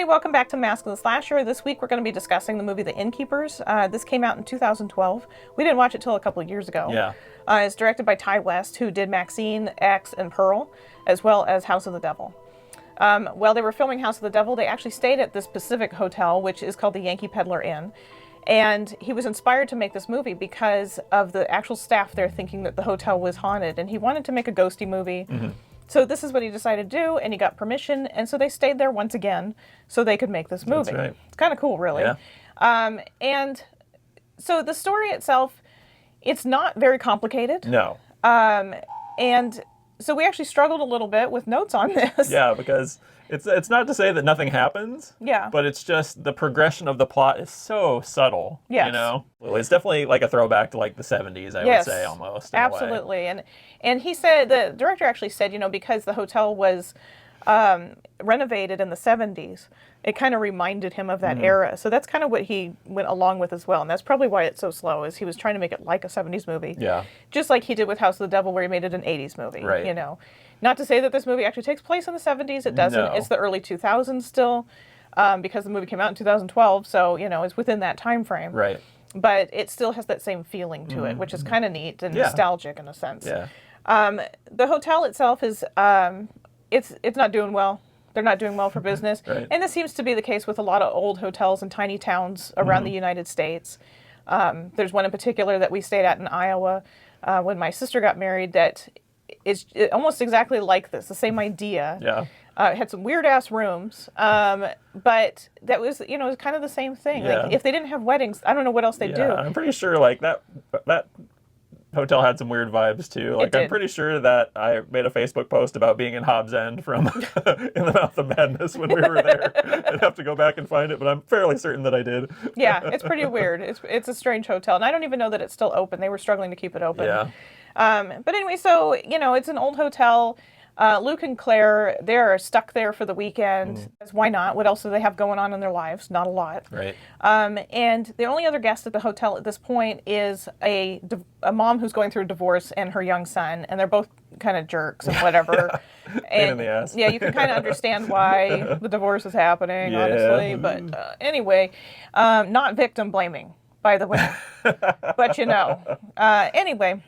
welcome back to Mask of the Slasher. This week we're going to be discussing the movie The Innkeepers. This came out in 2012. We didn't watch it till a couple of years ago. Yeah. It's directed by Ty West, who did Maxine, X, and Pearl, as well as House of the Devil. While they were filming House of the Devil, they actually stayed at this specific hotel, which is called the Yankee Peddler Inn. And he was inspired to make this movie because of the actual staff there thinking that the hotel was haunted. And he wanted to make a ghosty movie. Mm-hmm. So this is what he decided to do, and he got permission, and so they stayed there once again so they could make this movie. That's right. It's kind of cool, really. Yeah. And so the story itself, it's not very complicated. No. And so we actually struggled a little bit with notes on this. Yeah, because it's not to say that nothing happens. Yeah. But it's just the progression of the plot is so subtle. Yes. You know? Well, it's definitely like a throwback to like the 70s, I would say, almost. Absolutely. And he said, the director actually said, you know, because the hotel was renovated in the 70s, it kind of reminded him of that era. So that's kind of what he went along with as well. And that's probably why it's so slow, is he was trying to make it like a 70s movie. Yeah. Just like he did with House of the Devil, where he made it an 80s movie. Right. You know. Not to say that this movie actually takes place in the 70s. It doesn't. No. It's the early 2000s still, because the movie came out in 2012. So, you know, it's within that time frame. Right. But it still has that same feeling to it, which is kind of neat and nostalgic in a sense. Yeah. The hotel itself is, it's not doing well. They're not doing well for business. Right. And this seems to be the case with a lot of old hotels in tiny towns around the United States. There's one in particular that we stayed at in Iowa when my sister got married that is almost exactly like this, the same idea. Yeah. It had some weird-ass rooms, but that was, you know, it was kind of the same thing. Yeah. Like, if they didn't have weddings, I don't know what else they'd do. I'm pretty sure like that hotel had some weird vibes too. Like I'm pretty sure that I made a Facebook post about being in Hobbs End from In the Mouth of Madness when we were there. I'd have to go back and find it, but I'm fairly certain that I did. Yeah, it's pretty weird. It's a strange hotel, and I don't even know that it's still open. They were struggling to keep it open. Yeah. But anyway, so, you know, it's an old hotel. Luke and Claire, they're stuck there for the weekend. Why not? What else do they have going on in their lives? Not a lot. Right. And the only other guest at the hotel at this point is a mom who's going through a divorce and her young son, and they're both kind of jerks and whatever. Pain in the ass. Yeah, you can kind of understand why the divorce is happening, honestly. But anyway, not victim blaming, by the way. But, you know. Anyway.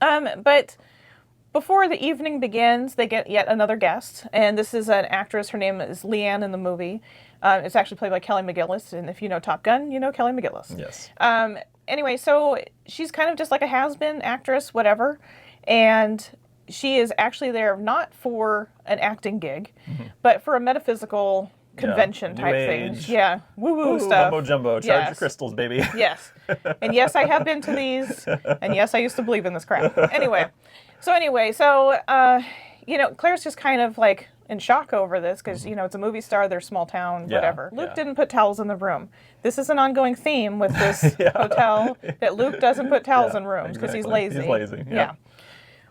But before the evening begins, they get yet another guest, and this is an actress. Her name is Leanne in the movie. It's actually played by Kelly McGillis, and if you know Top Gun, you know Kelly McGillis. Yes. Anyway, so she's kind of just like a has-been actress, whatever, and she is actually there not for an acting gig, but for a metaphysical convention type thing. Yeah, woo-woo stuff. Mumbo jumbo, charge your crystals, baby. Yes. And yes, I have been to these, and yes, I used to believe in this crap. Anyway, so you know, Claire's just kind of like in shock over this because, you know, it's a movie star, they're small town, whatever. Luke didn't put towels in the room. This is an ongoing theme with this hotel, that Luke doesn't put towels in rooms because he's lazy. He's lazy, yeah.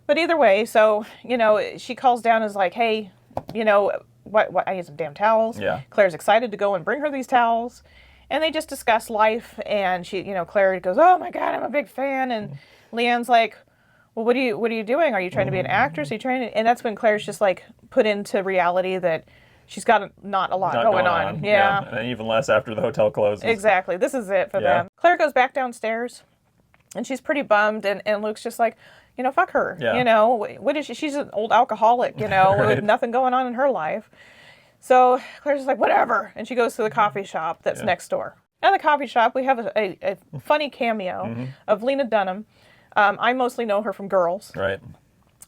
But either way, so, you know, she calls down and is like, hey, you know, what, I need some damn towels. Yeah. Claire's excited to go and bring her these towels. And they just discuss life. And she, you know, Claire goes, oh my God, I'm a big fan. And Leanne's like, well, what are you doing? Are you trying to be an actress? Are you trying to? And that's when Claire's just like put into reality that she's got not a lot going on. Yeah. And even less after the hotel closes. Exactly. This is it for them. Claire goes back downstairs and she's pretty bummed. And Luke's just like, you know, fuck her. Yeah. You know, what is she? She's an old alcoholic, you know, with nothing going on in her life. So Claire's just like, whatever. And she goes to the coffee shop that's next door. At the coffee shop, we have a funny cameo of Lena Dunham. I mostly know her from Girls. Right.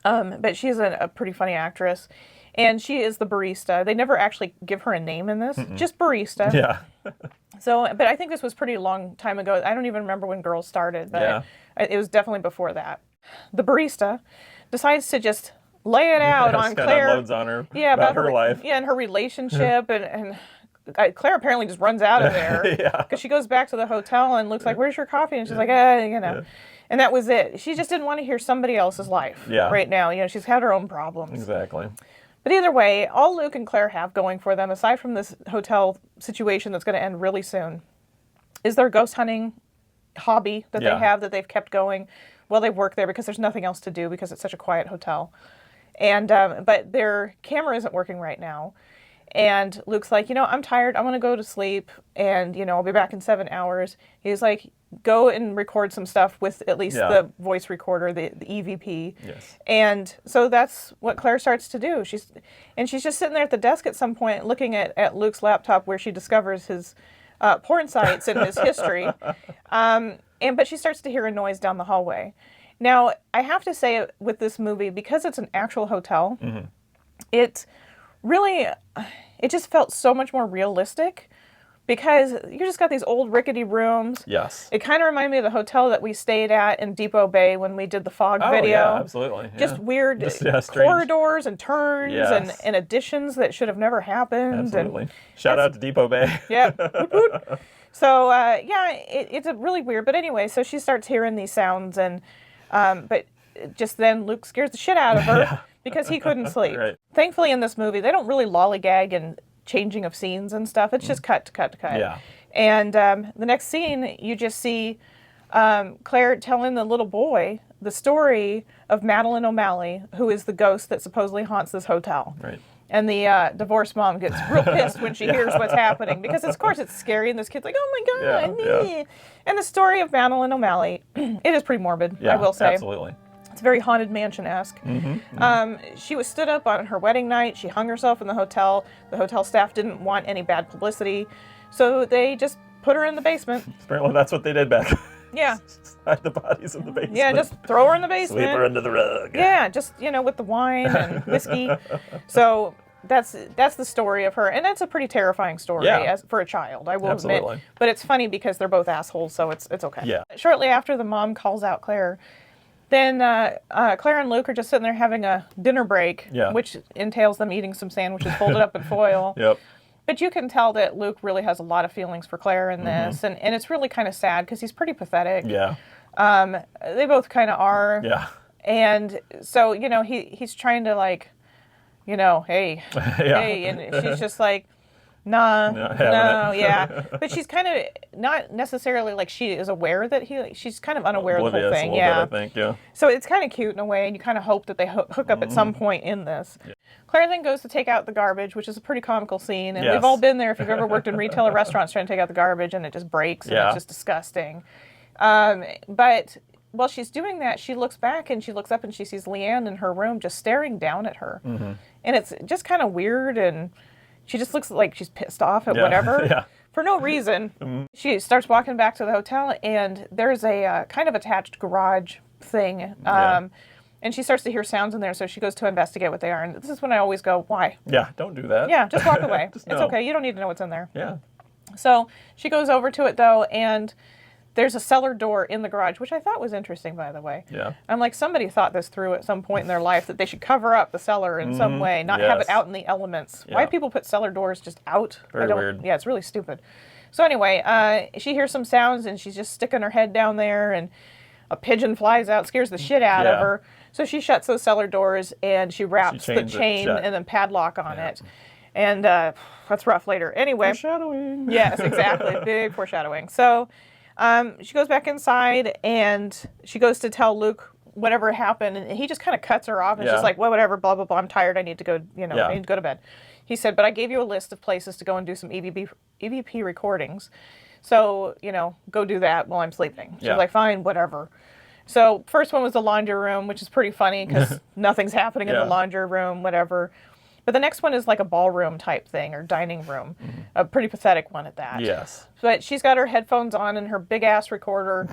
But she's a pretty funny actress. And she is the barista. They never actually give her a name in this, just barista. Yeah. So, but I think this was pretty long time ago. I don't even remember when Girls started, but it was definitely before that. The barista decides to just lay it out on Claire. Unloads on her about her life. Yeah, and her relationship. and Claire apparently just runs out of there. Because she goes back to the hotel and Luke's like, where's your coffee? And she's like, you know. And that was it. She just didn't want to hear somebody else's life right now. You know, she's had her own problems. Exactly. But either way, all Luke and Claire have going for them, aside from this hotel situation that's going to end really soon, is their ghost hunting hobby that they have that they've kept going while they work there because there's nothing else to do because it's such a quiet hotel. And but their camera isn't working right now. And Luke's like, I'm tired. I want to go to sleep. And, I'll be back in 7 hours. He's like, go and record some stuff with at least the voice recorder, the EVP. Yes. And so that's what Claire starts to do. She's just sitting there at the desk at some point looking at Luke's laptop where she discovers his porn sites and his history. But she starts to hear a noise down the hallway. Now, I have to say with this movie, because it's an actual hotel, it just felt so much more realistic, because you just got these old rickety rooms. Yes. It kind of reminded me of the hotel that we stayed at in Depot Bay when we did the fog video. Yeah, absolutely. Just weird corridors and turns and additions that should have never happened. Absolutely. Shout out to Depot Bay. Yeah. So, it's a really weird. But anyway, so she starts hearing these sounds, and but just then Luke scares the shit out of her because he couldn't sleep. Right. Thankfully, in this movie, they don't really lollygag and changing of scenes and stuff. It's just cut to cut to cut. Yeah. And the next scene, you just see Claire telling the little boy the story of Madeline O'Malley, who is the ghost that supposedly haunts this hotel. Right. And the divorced mom gets real pissed when she hears what's happening, because of course it's scary, and this kid's like, oh my God. Yeah. And the story of Madeline O'Malley, it is pretty morbid, I will say. Absolutely. It's very Haunted Mansion-esque. She was stood up on her wedding night. She hung herself in the hotel. The hotel staff didn't want any bad publicity, so they just put her in the basement. Apparently that's what they did back. Yeah. Hide the bodies in the basement. Yeah, just throw her in the basement. Sweep her under the rug. Yeah, just, with the wine and whiskey. So that's the story of her, and that's a pretty terrifying story for a child, I will admit. But it's funny because they're both assholes, so it's okay. Yeah. Shortly after the mom calls out Claire, then Claire and Luke are just sitting there having a dinner break, which entails them eating some sandwiches folded up in foil. Yep. But you can tell that Luke really has a lot of feelings for Claire in this, and it's really kind of sad because he's pretty pathetic. Yeah. They both kind of are. Yeah. And so, he's trying to hey, hey, and she's just like, no, yeah. But she's kind of not necessarily like she is aware that she's kind of unaware of the whole thing. Yeah. Bit, I think, yeah. So it's kind of cute in a way, and you kind of hope that they hook up at some point in this. Yeah. Claire then goes to take out the garbage, which is a pretty comical scene, and we've all been there if you've ever worked in retail or restaurants trying to take out the garbage, and it just breaks, and it's just disgusting. But while she's doing that, she looks back and she looks up and she sees Leanne in her room just staring down at her. And it's just kind of weird, and she just looks like she's pissed off at whatever for no reason. She starts walking back to the hotel, and there's a kind of attached garage thing. And she starts to hear sounds in there, so she goes to investigate what they are. And this is when I always go, why? Yeah, don't do that. Yeah, just walk away. It's okay. You don't need to know what's in there. Yeah. So she goes over to it, though, and there's a cellar door in the garage, which I thought was interesting, by the way. Yeah. I'm like, somebody thought this through at some point in their life, that they should cover up the cellar in some way, not have it out in the elements. Yeah. Why people put cellar doors just out? Very weird. Yeah, it's really stupid. So anyway, she hears some sounds, and she's just sticking her head down there, and a pigeon flies out, scares the shit out of her. So she shuts those cellar doors, and she wraps the chain and then padlock on it. And that's rough later. Anyway. Foreshadowing. Yes, exactly. Big foreshadowing. So she goes back inside, and she goes to tell Luke whatever happened, and he just kind of cuts her off, and she's just like, well, whatever, blah, blah, blah, I'm tired, I need to go, I need to go to bed. He said, but I gave you a list of places to go and do some EVP recordings. So, go do that while I'm sleeping. She's like, fine, whatever. So first one was the laundry room, which is pretty funny because nothing's happening in the laundry room, whatever. But the next one is like a ballroom type thing, or dining room. A pretty pathetic one at that. Yes. But she's got her headphones on and her big ass recorder,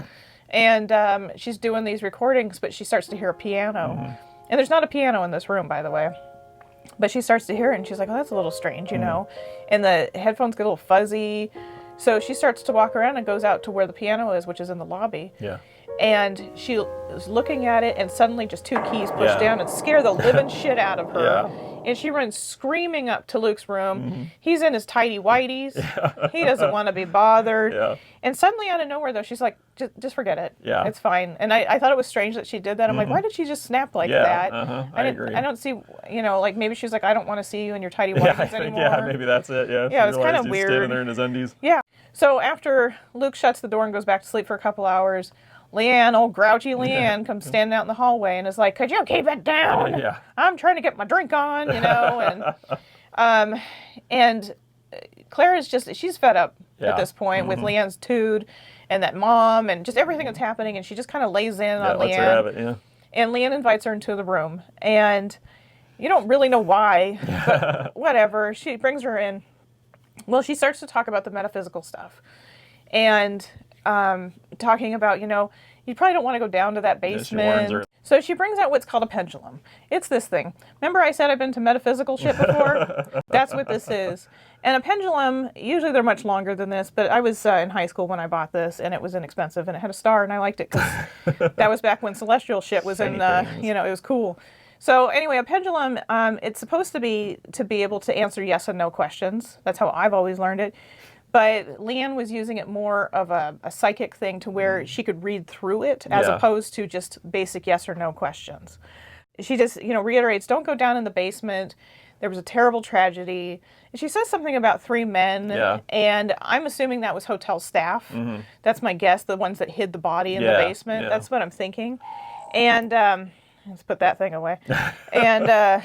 and she's doing these recordings, but she starts to hear a piano. And there's not a piano in this room, by the way. But she starts to hear it, and she's like, oh, that's a little strange, And the headphones get a little fuzzy. So she starts to walk around and goes out to where the piano is, which is in the lobby. Yeah. And she is looking at it, and suddenly just two keys push down and scare the living shit out of her. Yeah. And she runs screaming up to Luke's room. He's in his tighty whities. He doesn't want to be bothered. Yeah. And suddenly out of nowhere, though, she's like, just forget it. Yeah. It's fine. And I thought it was strange that she did that. I'm like, why did she just snap like that? I agree. I don't see, like maybe she's like, I don't want to see you in your tighty whities anymore. Yeah, maybe that's it. Yeah. Yeah, it's kind of weird. Standing there in his undies. Yeah. So after Luke shuts the door and goes back to sleep for a couple hours, Leanne, old grouchy Leanne, comes standing out in the hallway and is like, could you keep it down? I'm trying to get my drink on, and And Claire is she's fed up at this point with Leanne's tude and that mom and just everything that's happening. And she just kind of lays in on Leanne. Lets her have it, yeah. And Leanne invites her into the room. And you don't really know why, but whatever. She brings her in. Well, she starts to talk about the metaphysical stuff. And talking about, you probably don't want to go down to that basement. So she brings out what's called a pendulum. It's this thing. Remember I said I've been to metaphysical shit before? That's what this is. And a pendulum, usually they're much longer than this, but I was in high school when I bought this, and it was inexpensive, and it had a star, and I liked it because that was back when celestial shit was in, it was cool. So anyway, a pendulum, it's supposed to be able to answer yes and no questions. That's how I've always learned it. But Leanne was using it more of a psychic thing to where she could read through it as opposed to just basic yes or no questions. She just, reiterates, don't go down in the basement. There was a terrible tragedy. And she says something about 3 men. Yeah. And I'm assuming that was hotel staff. Mm-hmm. That's my guess, the ones that hid the body in the basement. Yeah. That's what I'm thinking. And let's put that thing away. And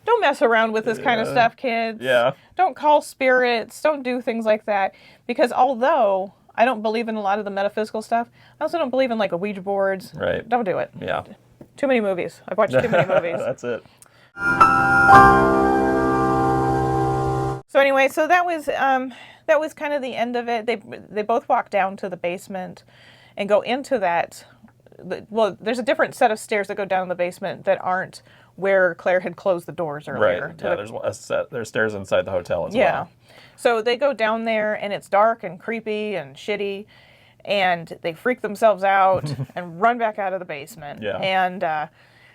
don't mess around with this kind of stuff, kids. Yeah. Don't call spirits. Don't do things like that. Because although I don't believe in a lot of the metaphysical stuff, I also don't believe in like Ouija boards. Right. Don't do it. Yeah. Too many movies. I've watched too many movies. That's it. So anyway, so that was kind of the end of it. They both walk down to the basement and go into that. Well, there's a different set of stairs that go down in the basement that aren't where Claire had closed the doors earlier. Right. Yeah, there's stairs inside the hotel as well. Yeah. So they go down there, and it's dark and creepy and shitty, and they freak themselves out and run back out of the basement. Yeah. And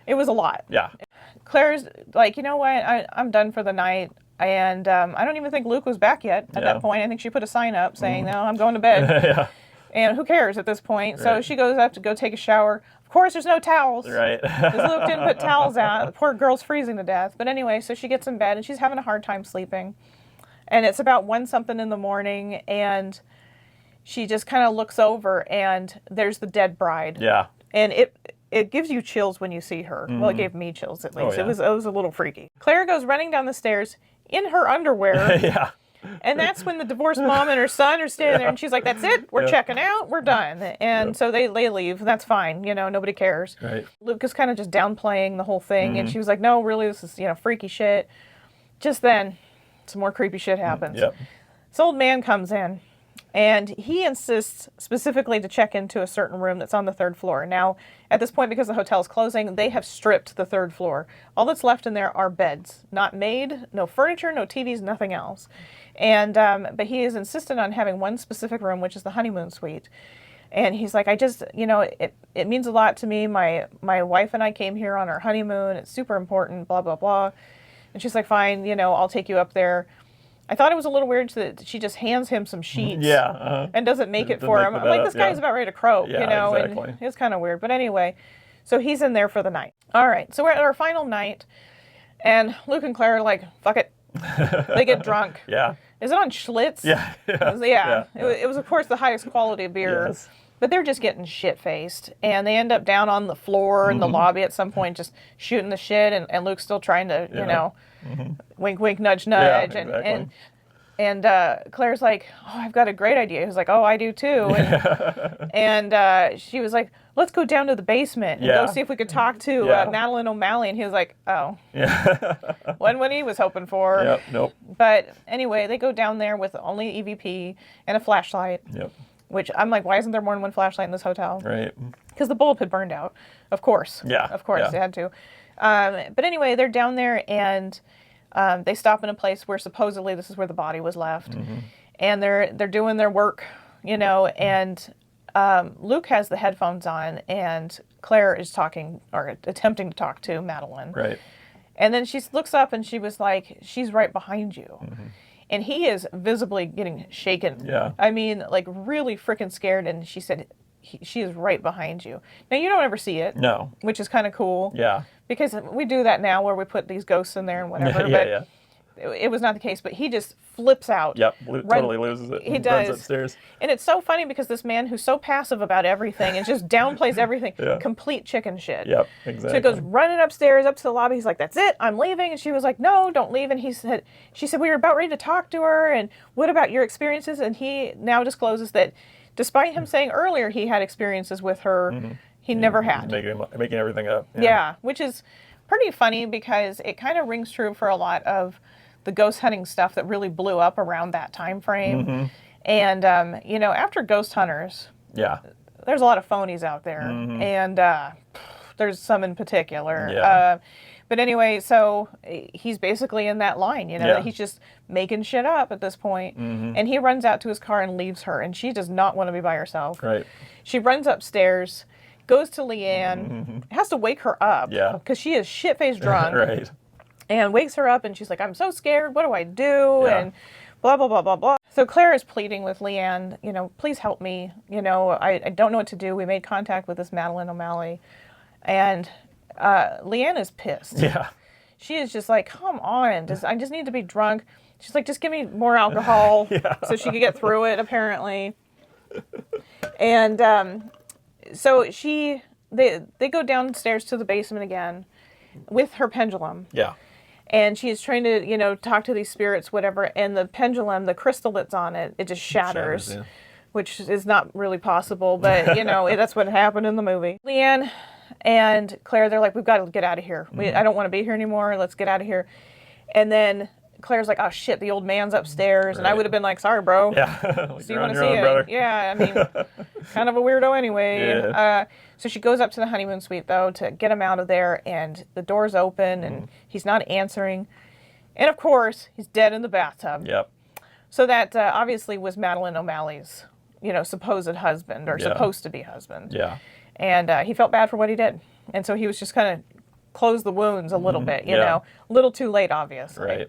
it was a lot. Yeah. Claire's like, you know what? I'm done for the night. And I don't even think Luke was back yet at that point. I think she put a sign up saying, no, I'm going to bed. Yeah. And who cares at this point? Right. So she goes up to go take a shower. Of course, there's no towels. Right. Because Luke didn't put towels out. The poor girl's freezing to death. But anyway, so she gets in bed, and she's having a hard time sleeping. And it's about 1-something in the morning, and she just kind of looks over, and there's the dead bride. Yeah. And it gives you chills when you see her. Mm-hmm. Well, it gave me chills at least. Oh, yeah. It was a little freaky. Claire goes running down the stairs in her underwear. Yeah. And that's when the divorced mom and her son are standing there, and she's like, that's it, we're checking out, we're done. And so they leave, that's fine, nobody cares. Right. Luke is kind of just downplaying the whole thing, and she was like, no, really, this is, freaky shit. Just then, some more creepy shit happens. Yep. This old man comes in, and he insists specifically to check into a certain room that's on the 3rd floor. Now, at this point, because the hotel is closing, they have stripped the 3rd floor. All that's left in there are beds, not made, no furniture, no TVs, nothing else. And but he is insistent on having one specific room, which is the honeymoon suite. And he's like, I just, it means a lot to me. My wife and I came here on our honeymoon. It's super important, blah, blah, blah. And she's like, fine, I'll take you up there. I thought it was a little weird that she just hands him some sheets and doesn't make it for him. I'm like, this guy's about ready to croak, exactly. And it's kind of weird. But anyway, so he's in there for the night. All right, so we're at our final night, and Luke and Claire are like, fuck it. They get drunk. Yeah. Is it on Schlitz? Yeah. It was, of course, the highest quality of beer. Yes. But they're just getting shit-faced. And they end up down on the floor in the lobby at some point, just shooting the shit. And Luke's still trying to, wink, wink, nudge, nudge. Yeah, exactly. And Claire's like, oh, I've got a great idea. He's like, oh, I do too. And she was like, let's go down to the basement and go see if we could talk to Madeline O'Malley. And he was like, oh. Yeah. Wasn't what he was hoping for. Yep, nope. But anyway, they go down there with only EVP and a flashlight. Yep. Which I'm like, why isn't there more than one flashlight in this hotel? Right. Because the bulb had burned out. Of course. Yeah. Of course, they had to. But anyway, they're down there, and they stop in a place where supposedly this is where the body was left. Mm-hmm. And they're doing their work, and Luke has the headphones on, and Claire is talking or attempting to talk to Madeline. Right. And then she looks up, and she was like, she's right behind you. Mm-hmm. And he is visibly getting shaken. Yeah. I mean, like really freaking scared. And she said, she is right behind you. Now, you don't ever see it. No. Which is kind of cool. Yeah. Because we do that now where we put these ghosts in there and whatever. it was not the case, but he just flips out. Yep, totally loses it. He does. Runs upstairs. And it's so funny because this man who's so passive about everything and just downplays everything, complete chicken shit. Yep, exactly. So he goes running upstairs, up to the lobby. He's like, "That's it, I'm leaving." And she was like, "No, don't leave." And she said, "We were about ready to talk to her. And what about your experiences?" And he now discloses that despite him saying earlier he had experiences with her, he never had. Making everything up. Yeah, which is pretty funny because it kind of rings true for a lot of the ghost hunting stuff that really blew up around that time frame. And, after Ghost Hunters, there's a lot of phonies out there. And there's some in particular. But anyway, so he's basically in that line, that he's just making shit up at this point. And he runs out to his car and leaves her. And she does not want to be by herself. Right. She runs upstairs, goes to Leanne, has to wake her up. Because she is shit-faced drunk. Right. And wakes her up, and she's like, "I'm so scared. What do I do?" And blah, blah, blah, blah, blah. So Claire is pleading with Leanne, "Please help me. I don't know what to do. We made contact with this Madeline O'Malley." And Leanne is pissed. Yeah. She is just like, "Come on. I just need to be drunk." She's like, "Just give me more alcohol." So she could get through it, apparently. And so they go downstairs to the basement again with her pendulum. Yeah. And she's trying to, talk to these spirits, whatever. And the pendulum, the crystal that's on it, it just shatters, which is not really possible. But, that's what happened in the movie. Leanne and Claire, they're like, "We've got to get out of here. I don't want to be here anymore. Let's get out of here." And then Claire's like, "Oh, shit, the old man's upstairs." Right. And I would have been like, "Sorry, bro." Yeah. So you want to see it? Brother. Yeah, I mean, kind of a weirdo anyway. Yeah. So she goes up to the honeymoon suite, though, to get him out of there, and the door's open, and he's not answering. And, of course, he's dead in the bathtub. Yep. So that obviously was Madeline O'Malley's, supposed husband, or supposed to be husband. Yeah. And he felt bad for what he did. And so he was just kind of closed the wounds a little bit, you know. A little too late, obviously. Right.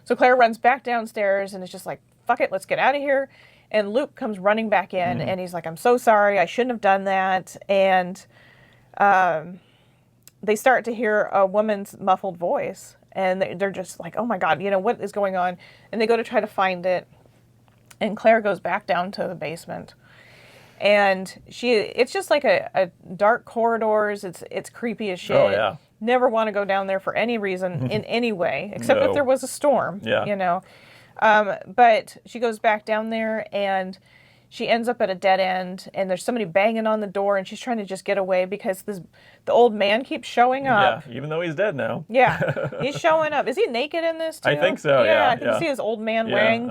So Claire runs back downstairs and is just like, "Fuck it, let's get out of here." And Luke comes running back in, and he's like, "I'm so sorry. I shouldn't have done that." And they start to hear a woman's muffled voice, and they're just like, "Oh, my God, what is going on?" And they go to try to find it, and Claire goes back down to the basement. And it's just like a dark corridors. It's creepy as shit. Oh, yeah. Never want to go down there for any reason in any way, except if there was a storm, But she goes back down there, and she ends up at a dead end, and there's somebody banging on the door, and she's trying to just get away because the old man keeps showing up. Yeah, even though he's dead now. Yeah, he's showing up. Is he naked in this, too? I think so, yeah. I can see his old man wang,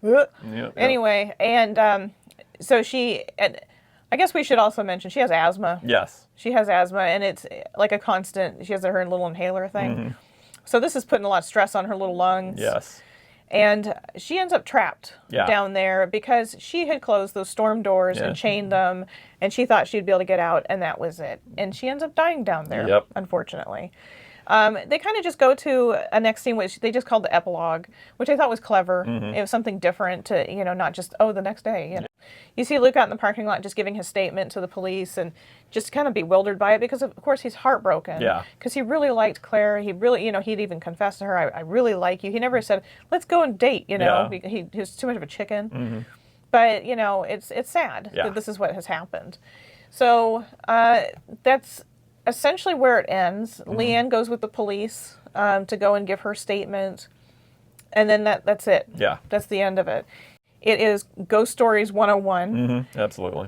Yep. Anyway, and so I guess we should also mention she has asthma. Yes. She has asthma, and it's like a constant. She has her little inhaler thing. So this is putting a lot of stress on her little lungs. Yes. And she ends up trapped down there because she had closed those storm doors and chained them, and she thought she'd be able to get out, and that was it. And she ends up dying down there, unfortunately. They kind of just go to a next scene, which they just called the epilogue, which I thought was clever. It was something different to, not just, the next day, You see Luke out in the parking lot just giving his statement to the police and just kind of bewildered by it because, of course, he's heartbroken. Yeah. Because he really liked Claire. He really, he'd even confessed to her, I really like you. He never said, let's go and date, He was too much of a chicken. But, it's sad that this is what has happened. So that's essentially where it ends. Leanne goes with the police to go and give her statement. And then that's it. Yeah. That's the end of it. It is Ghost Stories 101. Absolutely.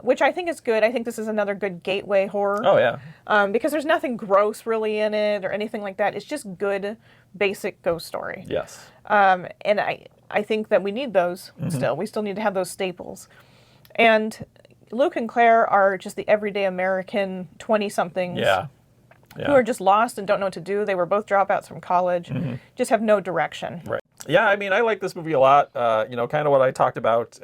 Which I think is good. I think this is another good gateway horror. Oh, yeah. Because there's nothing gross really in it or anything like that. It's just good, basic ghost story. Yes. And I think that we need those still. We still need to have those staples. And Luke and Claire are just the everyday American 20-somethings who are just lost and don't know what to do. They were both dropouts from college, just have no direction. Right. Yeah, I mean, I like this movie a lot. Kind of what I talked about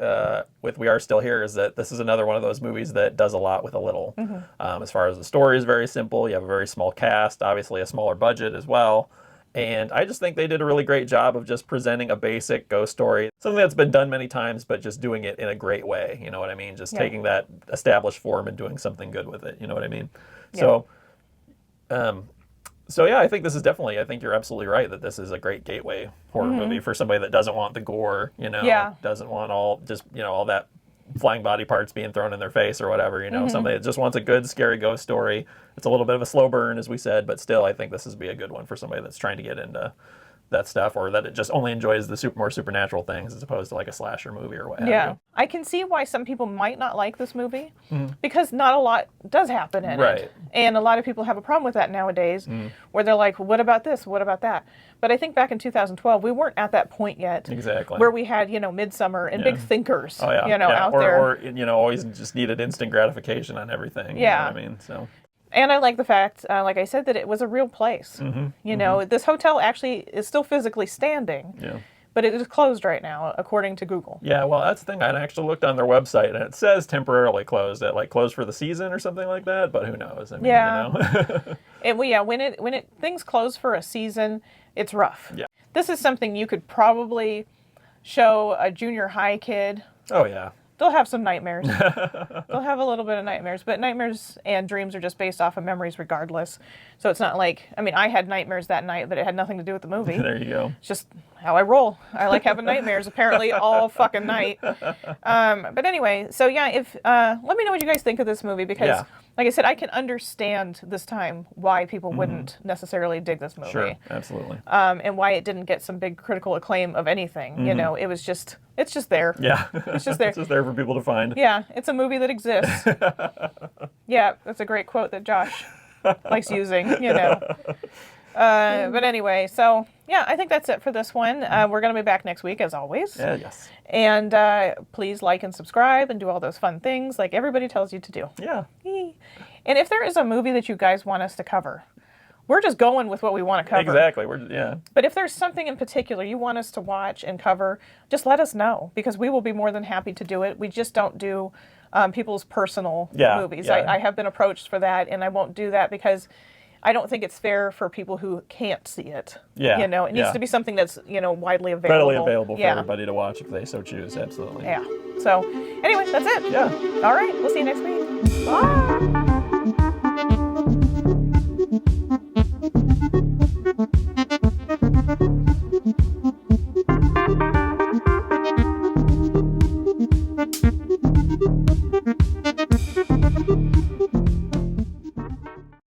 with We Are Still Here is that this is another one of those movies that does a lot with a little. As far as the story is very simple. You have a very small cast, obviously a smaller budget as well. And I just think they did a really great job of just presenting a basic ghost story. Something that's been done many times, but just doing it in a great way. You know what I mean? Just taking that established form and doing something good with it. You know what I mean? Yeah. So yeah, I think this is definitely. I think you're absolutely right that this is a great gateway horror movie for somebody that doesn't want the gore, doesn't want all all that flying body parts being thrown in their face or whatever. Somebody that just wants a good scary ghost story. It's a little bit of a slow burn, as we said, but still, I think this would be a good one for somebody that's trying to get into that stuff, or that it just only enjoys the more supernatural things as opposed to like a slasher movie or what have you. I can see why some people might not like this movie because not a lot does happen in it. And a lot of people have a problem with that nowadays where they're like, what about this? What about that? But I think back in 2012, we weren't at that point yet. Exactly. Where we had, Midsummer and big thinkers, out or, there. Or, always just needed instant gratification on everything. Yeah. You know what I mean? So. And I like the fact, like I said, that it was a real place. This hotel actually is still physically standing, but it is closed right now, according to Google. Yeah, well, that's the thing. I actually looked on their website, and it says temporarily closed, closed for the season or something like that. But who knows? I mean, when things close for a season, it's rough. Yeah, this is something you could probably show a junior high kid. Oh yeah. They'll have some nightmares. They'll have a little bit of nightmares, but nightmares and dreams are just based off of memories regardless. So it's not like, I had nightmares that night, but it had nothing to do with the movie. There you go. It's just how I roll. I like having nightmares apparently all fucking night. But anyway, so yeah, let me know what you guys think of this movie because, like I said, I can understand this time why people wouldn't necessarily dig this movie. Sure, absolutely. And why it didn't get some big critical acclaim of anything. It was just, it's just there. Yeah. It's just there. It's just there for people to find. Yeah, it's a movie that exists. Yeah, that's a great quote that Josh likes using, But anyway, so yeah, I think that's it for this one. We're going to be back next week as always. Yeah, yes. And please like and subscribe and do all those fun things like everybody tells you to do. Yeah. And if there is a movie that you guys want us to cover, we're just going with what we want to cover. Exactly. But if there's something in particular you want us to watch and cover, just let us know because we will be more than happy to do it. We just don't do people's personal movies. Yeah. I have been approached for that, and I won't do that because I don't think it's fair for people who can't see it. Yeah. It needs to be something that's, widely available. Readily available for everybody to watch if they so choose. Absolutely. Yeah. So, anyway, that's it. Yeah. All right. We'll see you next week. Bye.